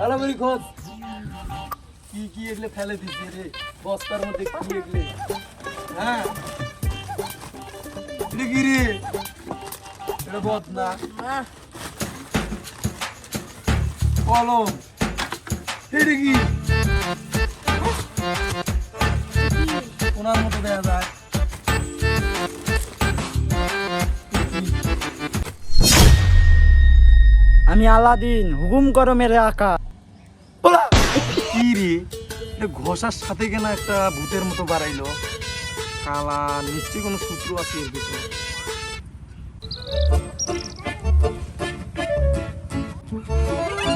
আলামরি খোঁজ কি কি এগুলো ফেলে দিচ্ছে রে বস্তার মধ্যে কি এগুলো হ্যাঁ এটা কি রে এটা বদনা কলম এটা কি ওনার মতো দেয়া যায় আমি আলাদিন, হুকুম করো মেরে আকা। কি রে এটা ঘষার সাথে কেনা একটা ভূতের মতো বাড়াইলো কালা নিশ্চয়ই কোনো সূত্র আছে এর ভিতরে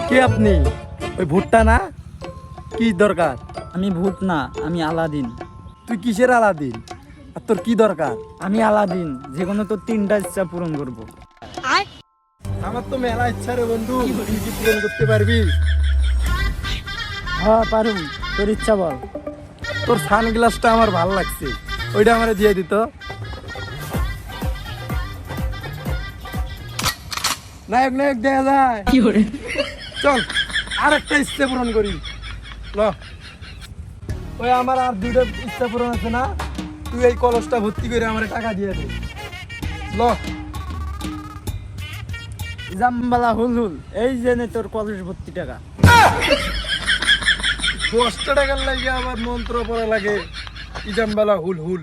কে আপনি ওই ভূতটা না কি দরকার আমি ভূত না, আমি আলাদিন। তুই কিসের আলাদিন আর তোর কি দরকার আমি আলাদিন, যে কোনো তোর 3টা ইচ্ছা পূরণ করব। আমার তো মেলা ইচ্ছা রে বন্ধু তুই কি পূরণ করতে পারবি হ্যাঁ পারুম, তোর ইচ্ছা বল। তোর সানগ্লাসটা আমার ভালো লাগছে ওইটা আমারে দিয়ে দিত নায়ক নায়ক দেখা যায় চল আর একটা ইচ্ছা পূরণ করি ল ওই আমার আর 2টা ইচ্ছা পূরণ আছে না তুই এই কলসটা ভর্তি করে আমার টাকা দিয়ে দে ল জামবালা হুল হুল, এই জেনে তোর কলেজ ভর্তি টাকা। 10 টাকার লাগে আবার মন্ত্র পড়া লাগে ইজামবালা হুল হুল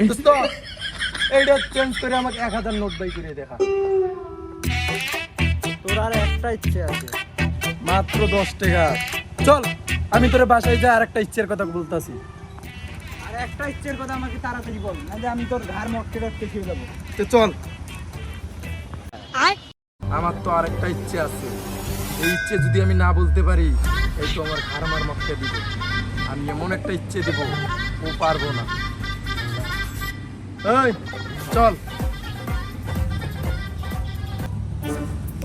দোস্ত এইটা চেঞ্জ করে আমাকে 1000 নোট বাই করে দেখা তোর আর একটা ইচ্ছে আছে। মাত্র 10 টাকা চল আমি তোর বাসায় যাই আর একটা ইচ্ছের কথা বলতাছি আর একটা ইচ্ছের কথা আমাকে তাড়াতাড়ি বল, নাহলে আমি তোর ঘর মটকে রাখতে খেয়ে যাবো। তো চল আমার তো আরেকটা ইচ্ছে আছে এই ইচ্ছে যদি আমি না বলতে পারি এই তো আমার ঘর আমার মক্কে দিব আমি এমন একটা ইচ্ছে দেব ও পারবো না এই চল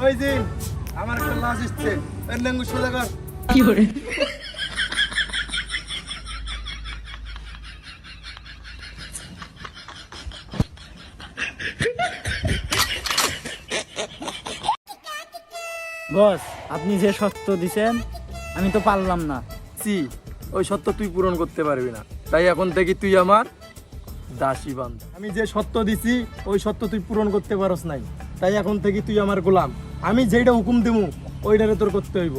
ওই দিন আমার একটা লাশ ইচ্ছে এর লেঙ্গু সোজা কর কি করে বস, আপনি যে সত্য দিছেন আমি তো পারলাম না। সি ওই সত্য তুই পূরণ করতে পারবি না তাই এখন থেকে তুই আমার দাসী বান্ধব আমি যে সত্য দিছি ওই সত্য তুই পূরণ করতে পারস নাই তাই এখন থেকে তুই আমার গোলাম আমি যেটা হুকুম দেবো ওইটারে তোর করতে হইব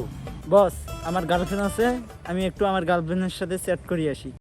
বস, আমার গার্লফ্রেন্ড আছে, আমি একটু আমার গার্লফ্রেন্ডের সাথে চ্যাট করি আসি।